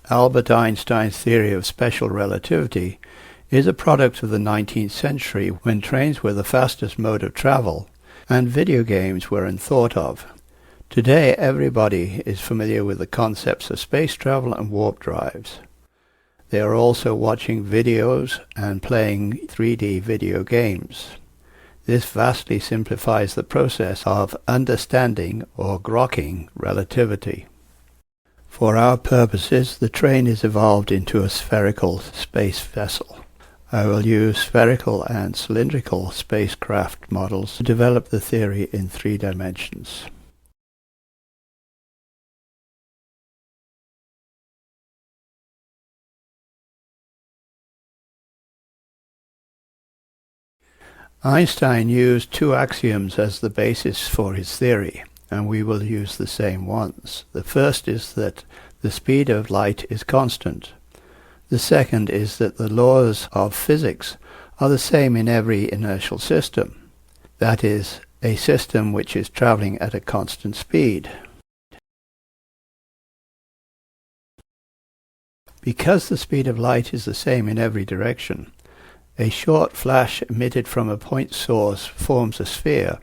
Albert Einstein's theory of special relativity is a product of the 19th century, when trains were the fastest mode of travel and video games weren't thought of. Today everybody is familiar with the concepts of space travel and warp drives. They are also watching videos and playing 3D video games. This vastly simplifies the process of understanding or grokking relativity. For our purposes, the train is evolved into a spherical space vessel. I will use spherical and cylindrical spacecraft models to develop the theory in 3 dimensions. Einstein used 2 axioms as the basis for his theory, and we will use the same ones. The first is that the speed of light is constant. The second is that the laws of physics are the same in every inertial system. That is, a system which is traveling at a constant speed. Because the speed of light is the same in every direction, a short flash emitted from a point source forms a sphere.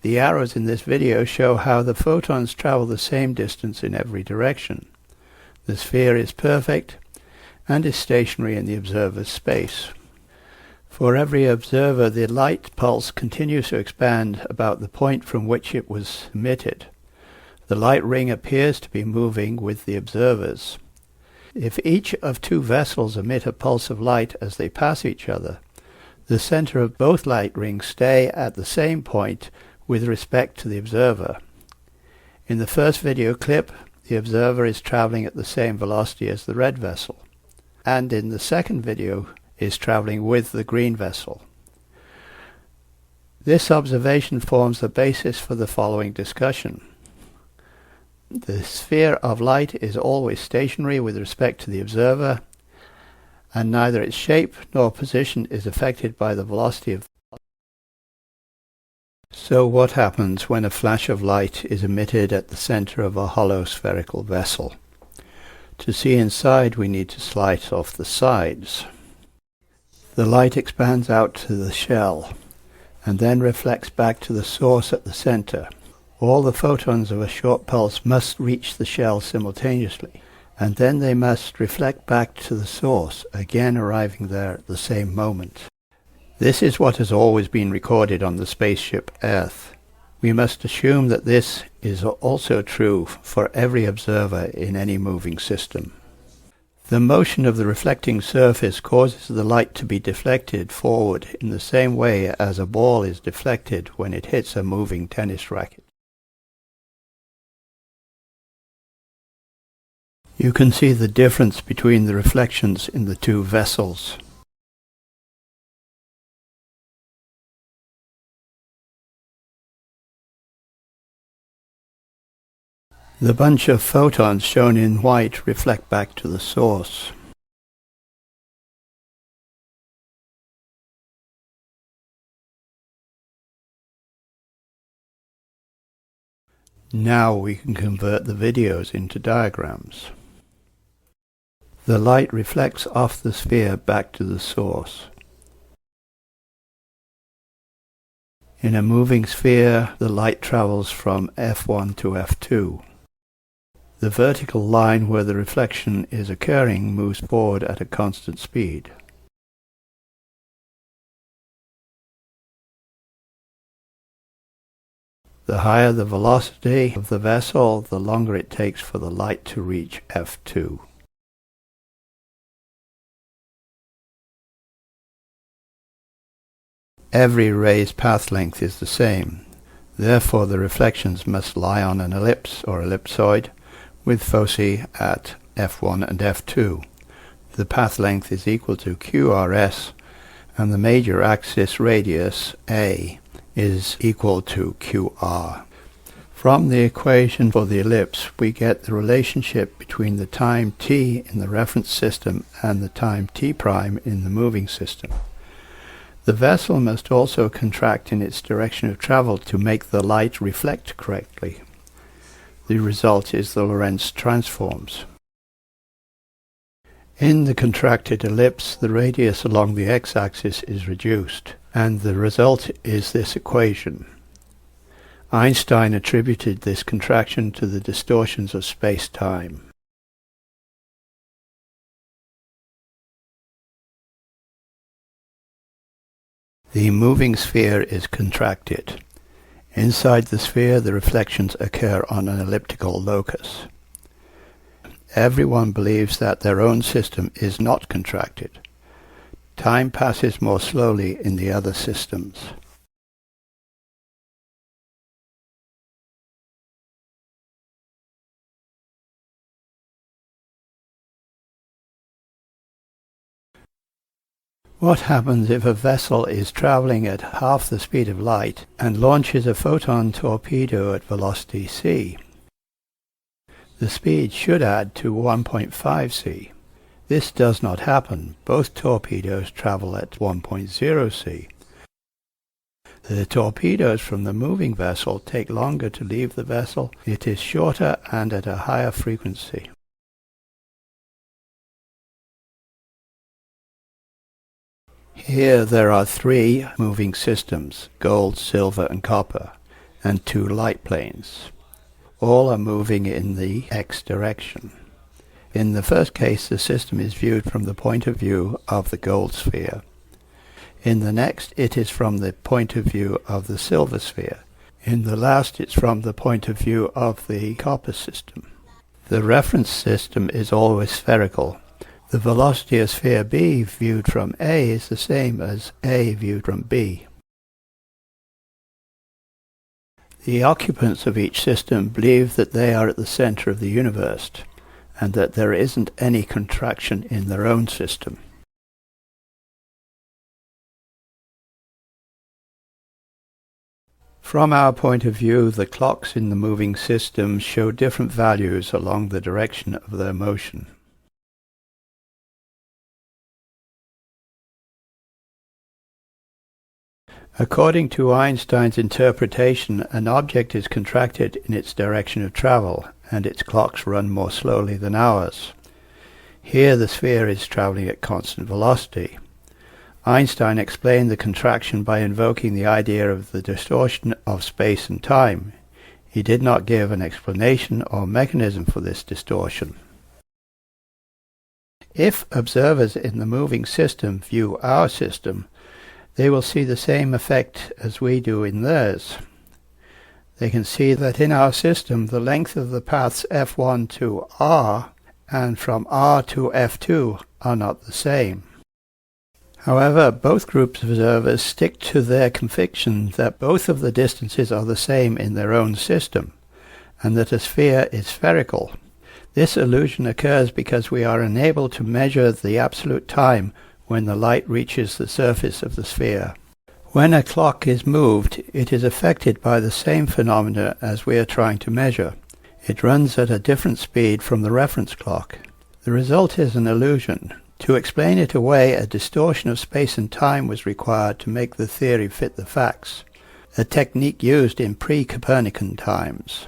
The arrows in this video show how the photons travel the same distance in every direction. The sphere is perfect and is stationary in the observer's space. For every observer, the light pulse continues to expand about the point from which it was emitted. The light ring appears to be moving with the observers. If each of 2 vessels emit a pulse of light as they pass each other, the center of both light rings stay at the same point with respect to the observer. In the first video clip, the observer is traveling at the same velocity as the red vessel, and in the second video is traveling with the green vessel. This observation forms the basis for the following discussion. The sphere of light is always stationary with respect to the observer, and neither its shape nor position is affected by the velocity of. So what happens when a flash of light is emitted at the center of a hollow spherical vessel? To see inside, we need to slice off the sides. The light expands out to the shell and then reflects back to the source at the center. All the photons of a short pulse must reach the shell simultaneously, and then they must reflect back to the source, again arriving there at the same moment. This is what has always been recorded on the spaceship Earth. We must assume that this is also true for every observer in any moving system. The motion of the reflecting surface causes the light to be deflected forward in the same way as a ball is deflected when it hits a moving tennis racket. You can see the difference between the reflections in the 2 vessels. The bunch of photons shown in white reflect back to the source. Now we can convert the videos into diagrams. The light reflects off the sphere back to the source. In a moving sphere, the light travels from F1 to F2. The vertical line where the reflection is occurring moves forward at a constant speed. The higher the velocity of the vessel, the longer it takes for the light to reach F2. Every ray's path length is the same. Therefore, the reflections must lie on an ellipse or ellipsoid with foci at F1 and F2. The path length is equal to QRS, and the major axis radius, A, is equal to QR. From the equation for the ellipse, we get the relationship between the time t in the reference system and the time t prime in the moving system. The vessel must also contract in its direction of travel to make the light reflect correctly. The result is the Lorentz Transforms. In the contracted ellipse, the radius along the x-axis is reduced, and the result is this equation. Einstein attributed this contraction to the distortions of space-time. The moving sphere is contracted. Inside the sphere, the reflections occur on an elliptical locus. Everyone believes that their own system is not contracted. Time passes more slowly in the other systems. What happens if a vessel is traveling at half the speed of light and launches a photon torpedo at velocity c? The speed should add to 1.5 c. This does not happen. Both torpedoes travel at 1.0 c. The torpedoes from the moving vessel take longer to leave the vessel. It is shorter and at a higher frequency. Here there are three moving systems, gold, silver and copper, and two light planes. All are moving in the x direction. In the first case, the system is viewed from the point of view of the gold sphere. In the next, it is from the point of view of the silver sphere. In the last, it's from the point of view of the copper system. The reference system is always spherical. The velocity of sphere B viewed from A is the same as A viewed from B. The occupants of each system believe that they are at the center of the universe, and that there isn't any contraction in their own system. From our point of view, the clocks in the moving system show different values along the direction of their motion. According to Einstein's interpretation, an object is contracted in its direction of travel, and its clocks run more slowly than ours. Here the sphere is traveling at constant velocity. Einstein explained the contraction by invoking the idea of the distortion of space and time. He did not give an explanation or mechanism for this distortion. If observers in the moving system view our system, they will see the same effect as we do in theirs. They can see that in our system the length of the paths F1 to R and from R to F2 are not the same. However, both groups of observers stick to their conviction that both of the distances are the same in their own system, and that a sphere is spherical. This illusion occurs because we are unable to measure the absolute time when the light reaches the surface of the sphere. When a clock is moved, it is affected by the same phenomena as we are trying to measure. It runs at a different speed from the reference clock. The result is an illusion. To explain it away, a distortion of space and time was required to make the theory fit the facts, a technique used in pre-Copernican times.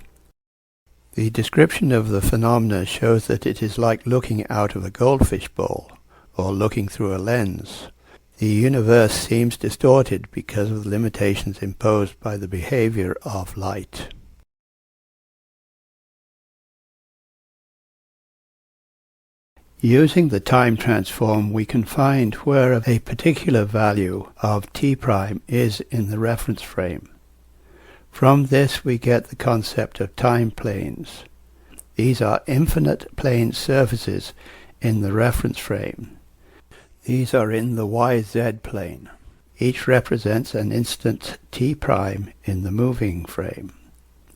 The description of the phenomena shows that it is like looking out of a goldfish bowl, or looking through a lens. The universe seems distorted because of the limitations imposed by the behavior of light. Using the time transform, we can find where a particular value of t' is in the reference frame. From this we get the concept of time planes. These are infinite plane surfaces in the reference frame. These are in the YZ plane. Each represents an instant t' in the moving frame.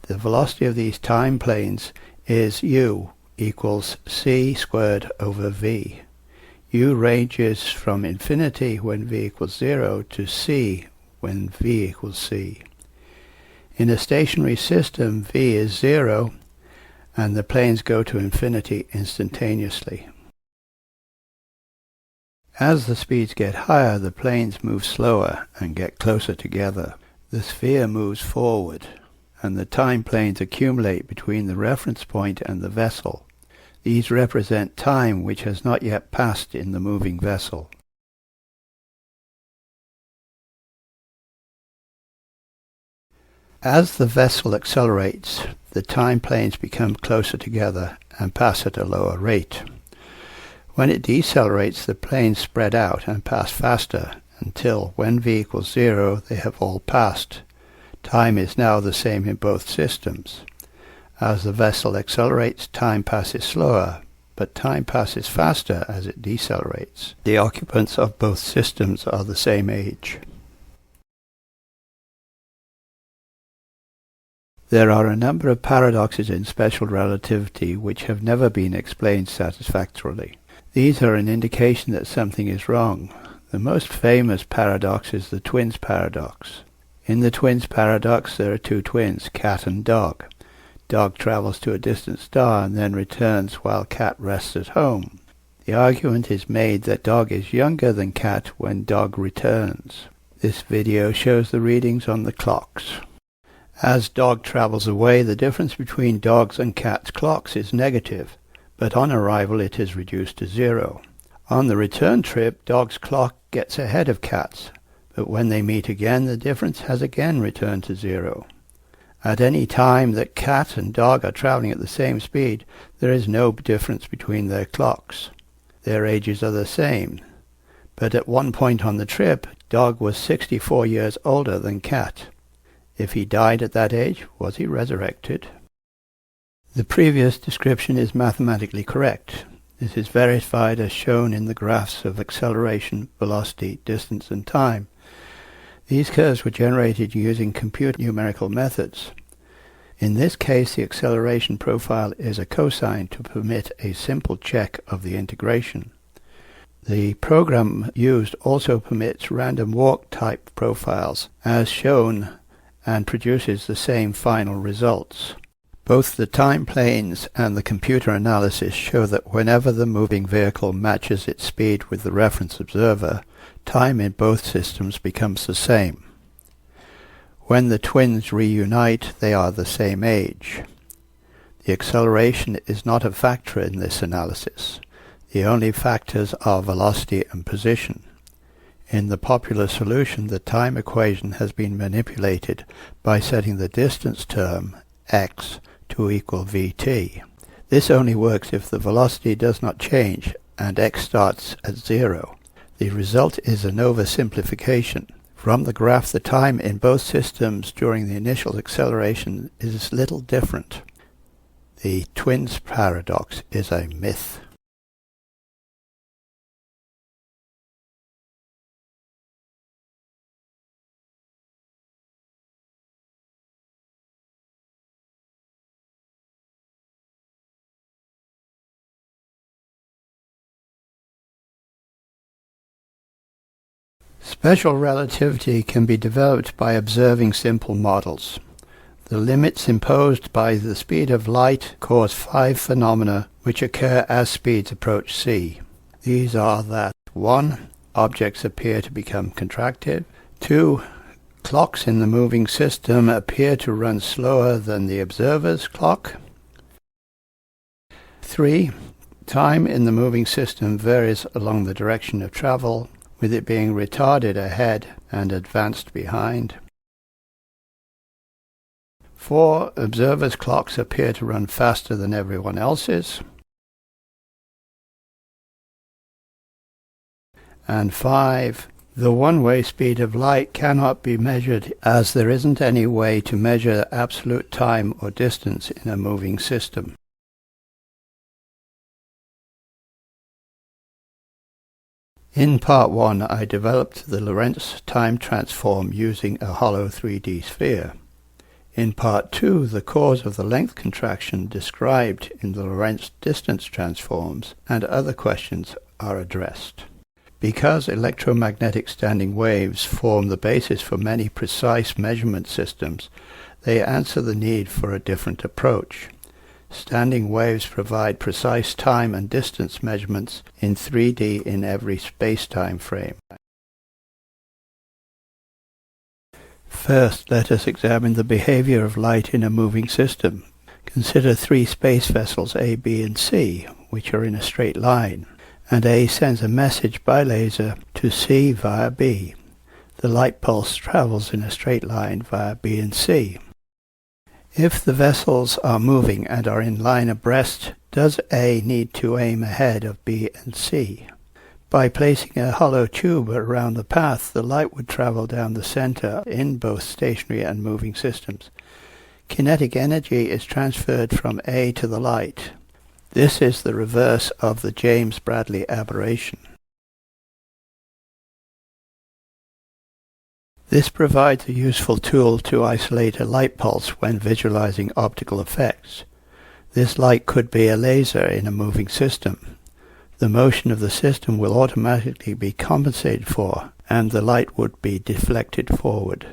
The velocity of these time planes is u equals c squared over v. U ranges from infinity when v equals 0 to c when v equals c. In a stationary system, v is 0 and the planes go to infinity instantaneously. As the speeds get higher, the planes move slower and get closer together. The sphere moves forward, and the time planes accumulate between the reference point and the vessel. These represent time which has not yet passed in the moving vessel. As the vessel accelerates, the time planes become closer together and pass at a lower rate. When it decelerates, the planes spread out and pass faster until, when v equals 0, they have all passed. Time is now the same in both systems. As the vessel accelerates, time passes slower, but time passes faster as it decelerates. The occupants of both systems are the same age. There are a number of paradoxes in special relativity which have never been explained satisfactorily. These are an indication that something is wrong. The most famous paradox is the twins paradox. In the twins paradox there are two twins, cat and dog. Dog travels to a distant star and then returns while cat rests at home. The argument is made that dog is younger than cat when dog returns. This video shows the readings on the clocks. As dog travels away, the difference between dogs' and cats' clocks is negative, but on arrival it is reduced to 0. On the return trip, dog's clock gets ahead of cat's, but when they meet again, the difference has again returned to 0. At any time that cat and dog are traveling at the same speed, there is no difference between their clocks. Their ages are the same, but at one point on the trip, dog was 64 years older than cat. If he died at that age, was he resurrected? The previous description is mathematically correct. This is verified as shown in the graphs of acceleration, velocity, distance, and time. These curves were generated using computer numerical methods. In this case, the acceleration profile is a cosine to permit a simple check of the integration. The program used also permits random walk type profiles, as shown, and produces the same final results. Both the time planes and the computer analysis show that whenever the moving vehicle matches its speed with the reference observer, time in both systems becomes the same. When the twins reunite, they are the same age. The acceleration is not a factor in this analysis. The only factors are velocity and position. In the popular solution, the time equation has been manipulated by setting the distance term, x, to equal vt. This only works if the velocity does not change and x starts at 0. The result is an oversimplification. From the graph, the time in both systems during the initial acceleration is little different. The twins paradox is a myth. Special relativity can be developed by observing simple models. The limits imposed by the speed of light cause 5 phenomena which occur as speeds approach c. These are that 1. Objects appear to become contracted. 2. Clocks in the moving system appear to run slower than the observer's clock. 3. Time in the moving system varies along the direction of travel, with it being retarded ahead and advanced behind. 4. Observers' clocks appear to run faster than everyone else's. And 5. The one-way speed of light cannot be measured, as there isn't any way to measure absolute time or distance in a moving system. In part 1, I developed the Lorentz time transform using a hollow 3D sphere. In part 2, the cause of the length contraction described in the Lorentz distance transforms and other questions are addressed. Because electromagnetic standing waves form the basis for many precise measurement systems, they answer the need for a different approach. Standing waves provide precise time and distance measurements in 3D in every space-time frame. First, let us examine the behavior of light in a moving system. Consider three space vessels A, B, and C, which are in a straight line, and A sends a message by laser to C via B. The light pulse travels in a straight line via B and C. If the vessels are moving and are in line abreast, does A need to aim ahead of B and C? By placing a hollow tube around the path, the light would travel down the center in both stationary and moving systems. Kinetic energy is transferred from A to the light. This is the reverse of the James-Bradley aberration. This provides a useful tool to isolate a light pulse when visualizing optical effects. This light could be a laser in a moving system. The motion of the system will automatically be compensated for, and the light would be deflected forward.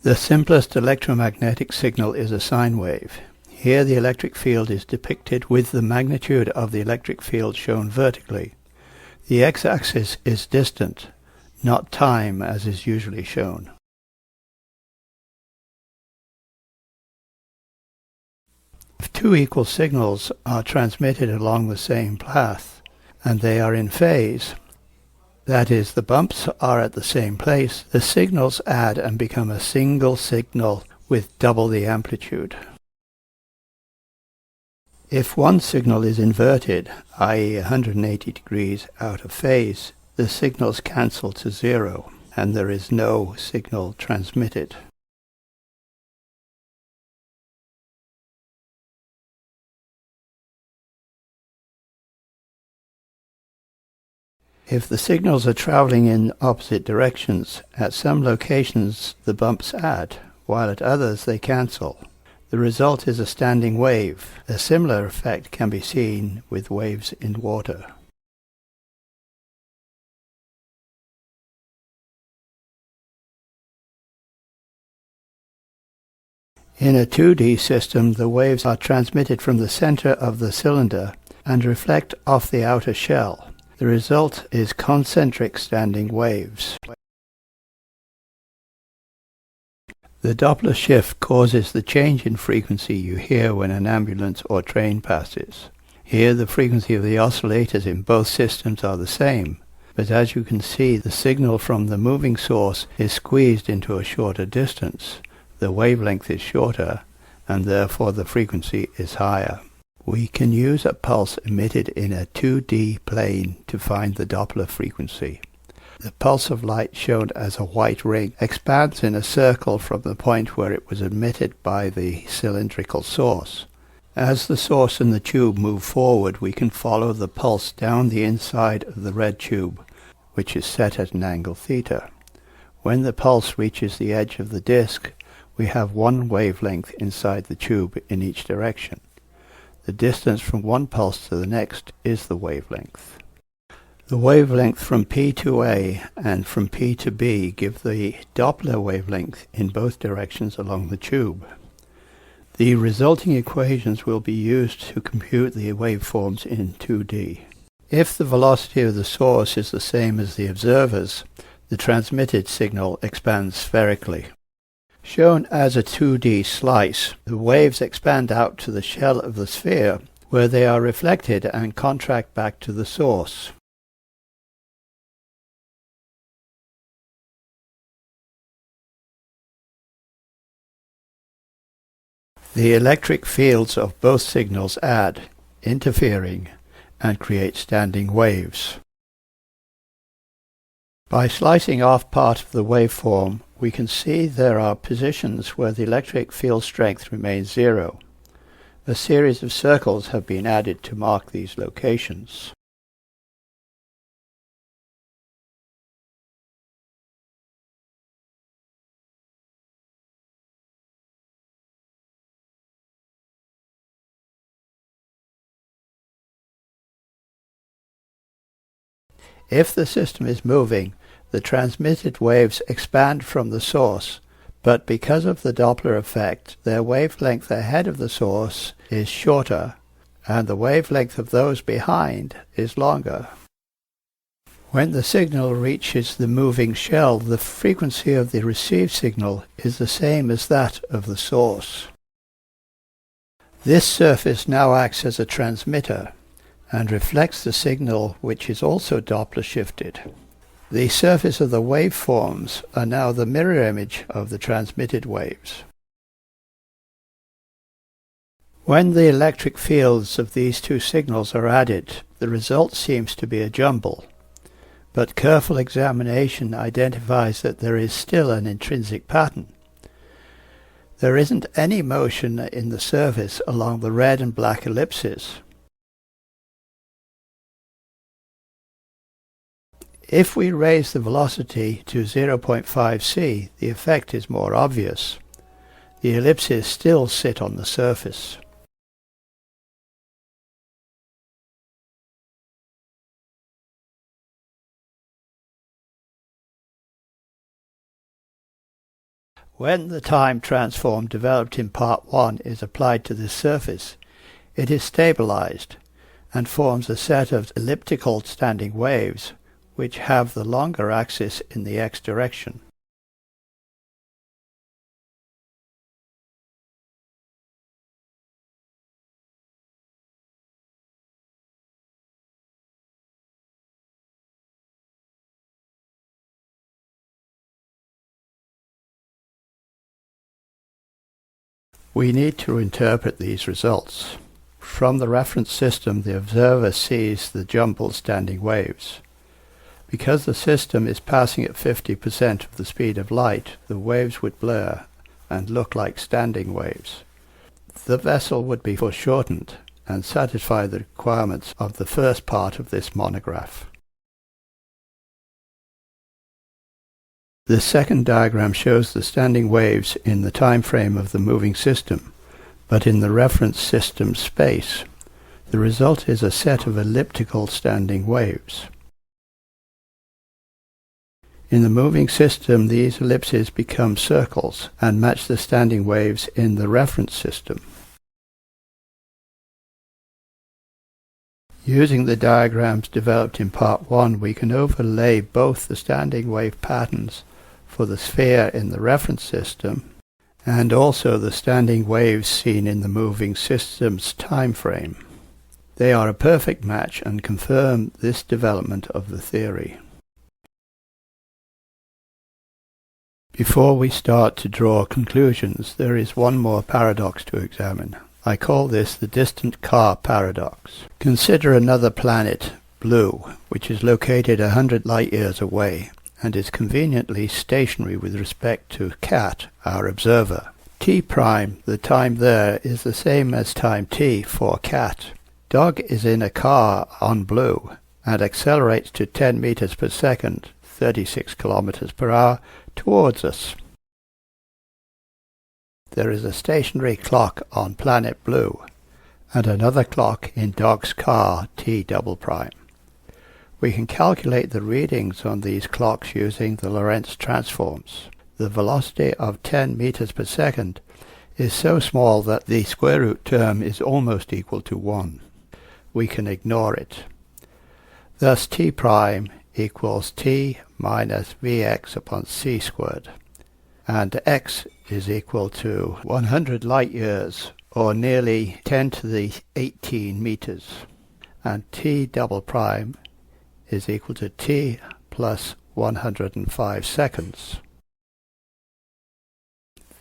The simplest electromagnetic signal is a sine wave. Here the electric field is depicted with the magnitude of the electric field shown vertically. The x-axis is distance, not time as is usually shown. If two equal signals are transmitted along the same path, and they are in phase, that is, the bumps are at the same place, the signals add and become a single signal with double the amplitude. If one signal is inverted, i.e. 180 degrees out of phase, the signals cancel to zero, and there is no signal transmitted. If the signals are traveling in opposite directions, at some locations the bumps add, while at others they cancel. The result is a standing wave. A similar effect can be seen with waves in water. In a 2D system, the waves are transmitted from the center of the cylinder and reflect off the outer shell. The result is concentric standing waves. The Doppler shift causes the change in frequency you hear when an ambulance or train passes. Here the frequency of the oscillators in both systems are the same, but as you can see, the signal from the moving source is squeezed into a shorter distance. The wavelength is shorter, and therefore the frequency is higher. We can use a pulse emitted in a 2D plane to find the Doppler frequency. The pulse of light, shown as a white ring, expands in a circle from the point where it was emitted by the cylindrical source. As the source and the tube move forward, we can follow the pulse down the inside of the red tube, which is set at an angle theta. When the pulse reaches the edge of the disk, we have one wavelength inside the tube in each direction. The distance from one pulse to the next is the wavelength. The wavelength from P to A and from P to B give the Doppler wavelength in both directions along the tube. The resulting equations will be used to compute the waveforms in 2D. If the velocity of the source is the same as the observer's, the transmitted signal expands spherically. Shown as a 2D slice, the waves expand out to the shell of the sphere, where they are reflected and contract back to the source. The electric fields of both signals add, interfering, and create standing waves. By slicing off part of the waveform, we can see there are positions where the electric field strength remains zero. A series of circles have been added to mark these locations. If the system is moving, the transmitted waves expand from the source, but because of the Doppler effect, their wavelength ahead of the source is shorter, and the wavelength of those behind is longer. When the signal reaches the moving shell, the frequency of the received signal is the same as that of the source. This surface now acts as a transmitter and reflects the signal, which is also Doppler shifted. The surface of the waveforms are now the mirror image of the transmitted waves. When the electric fields of these two signals are added, the result seems to be a jumble, but careful examination identifies that there is still an intrinsic pattern. There isn't any motion in the surface along the red and black ellipses. If we raise the velocity to 0.5 c, the effect is more obvious. The ellipses still sit on the surface. When the time transform developed in Part 1 is applied to this surface, it is stabilized and forms a set of elliptical standing waves which have the longer axis in the x direction. We need to interpret these results. From the reference system, the observer sees the jumbled standing waves. Because the system is passing at 50% of the speed of light, the waves would blur and look like standing waves. The vessel would be foreshortened and satisfy the requirements of the first part of this monograph. The second diagram shows the standing waves in the time frame of the moving system, but in the reference system space. The result is a set of elliptical standing waves. In the moving system, these ellipses become circles and match the standing waves in the reference system. Using the diagrams developed in Part 1, we can overlay both the standing wave patterns for the sphere in the reference system and also the standing waves seen in the moving system's time frame. They are a perfect match and confirm this development of the theory. Before we start to draw conclusions, there is one more paradox to examine. I call this the distant car paradox. Consider another planet, Blue, which is located 100 light-years away and is conveniently stationary with respect to cat, our observer. T prime, the time there, is the same as time t for cat. Dog is in a car on Blue and accelerates to 10 meters per second, 36 kilometers per hour, towards us. There is a stationary clock on planet Blue and another clock in Dog's car, T double prime. We can calculate the readings on these clocks using the Lorentz Transforms. The velocity of 10 meters per second is so small that the square root term is almost equal to 1. We can ignore it. Thus T prime equals T minus Vx upon c squared, and x is equal to 100 light years, or nearly 10 to the 18 meters, and T double prime is equal to T plus 105 seconds.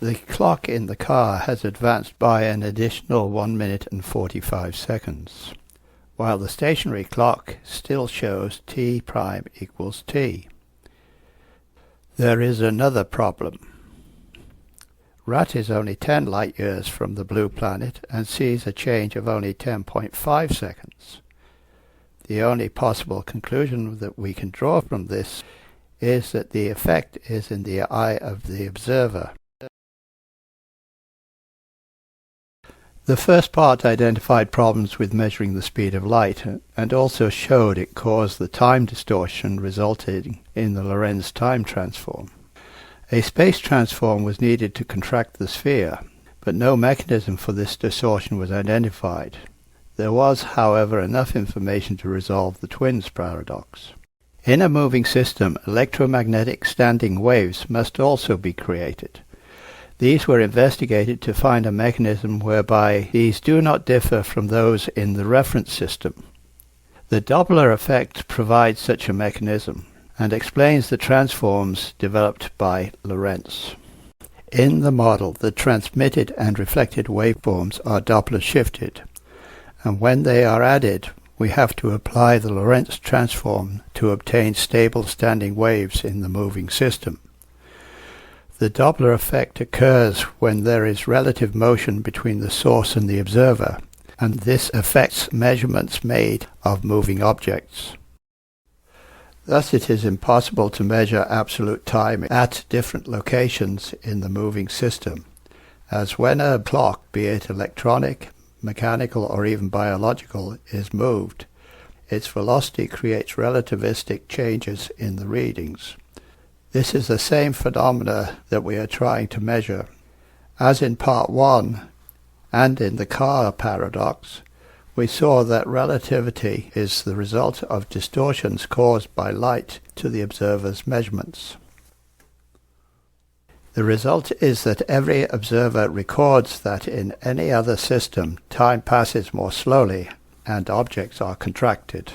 The clock in the car has advanced by an additional 1 minute and 45 seconds. While the stationary clock still shows T prime equals T. There is another problem. Rat is only 10 light years from the Blue planet and sees a change of only 10.5 seconds. The only possible conclusion that we can draw from this is that the effect is in the eye of the observer. The first part identified problems with measuring the speed of light and also showed it caused the time distortion resulting in the Lorentz time transform. A space transform was needed to contract the sphere, but no mechanism for this distortion was identified. There was, however, enough information to resolve the twins paradox. In a moving system, electromagnetic standing waves must also be created. These were investigated to find a mechanism whereby these do not differ from those in the reference system. The Doppler effect provides such a mechanism and explains the transforms developed by Lorentz. In the model, the transmitted and reflected waveforms are Doppler shifted, and when they are added, we have to apply the Lorentz transform to obtain stable standing waves in the moving system. The Doppler effect occurs when there is relative motion between the source and the observer, and this affects measurements made of moving objects. Thus it is impossible to measure absolute time at different locations in the moving system, as when a clock, be it electronic, mechanical or even biological, is moved, its velocity creates relativistic changes in the readings. This is the same phenomena that we are trying to measure. As in part 1 and in the car paradox, we saw that relativity is the result of distortions caused by light to the observer's measurements. The result is that every observer records that in any other system time passes more slowly and objects are contracted.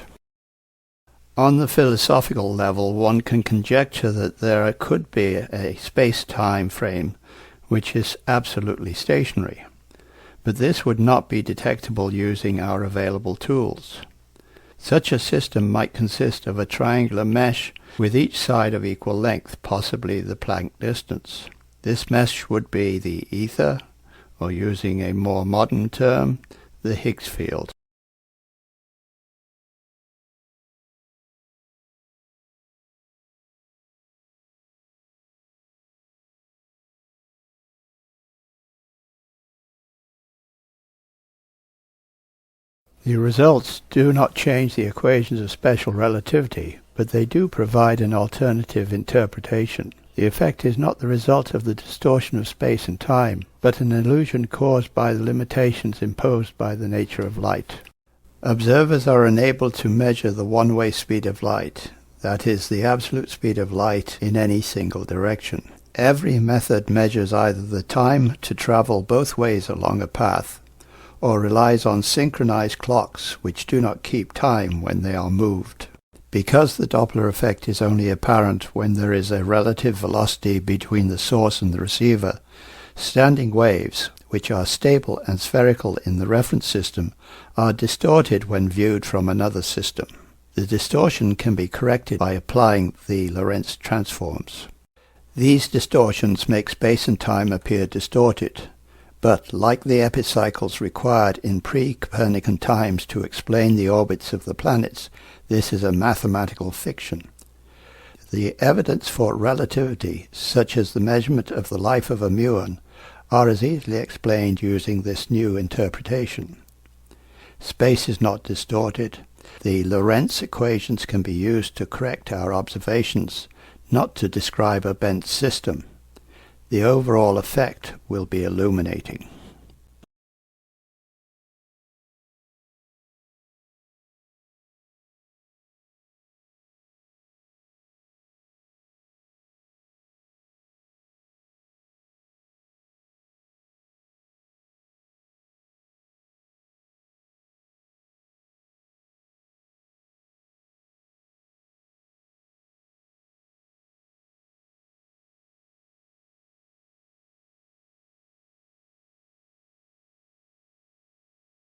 On the philosophical level, one can conjecture that there could be a space-time frame which is absolutely stationary, but this would not be detectable using our available tools. Such a system might consist of a triangular mesh with each side of equal length, possibly the Planck distance. This mesh would be the ether, or using a more modern term, the Higgs field. The results do not change the equations of special relativity, but they do provide an alternative interpretation. The effect is not the result of the distortion of space and time, but an illusion caused by the limitations imposed by the nature of light. Observers are enabled to measure the one-way speed of light, that is, the absolute speed of light in any single direction. Every method measures either the time to travel both ways along a path, or relies on synchronized clocks which do not keep time when they are moved. Because the Doppler effect is only apparent when there is a relative velocity between the source and the receiver, standing waves, which are stable and spherical in the reference system, are distorted when viewed from another system. The distortion can be corrected by applying the Lorentz transforms. These distortions make space and time appear distorted, but like the epicycles required in pre-Copernican times to explain the orbits of the planets, this is a mathematical fiction. The evidence for relativity, such as the measurement of the life of a muon, are as easily explained using this new interpretation. Space is not distorted. The Lorentz equations can be used to correct our observations, not to describe a bent system. The overall effect will be illuminating.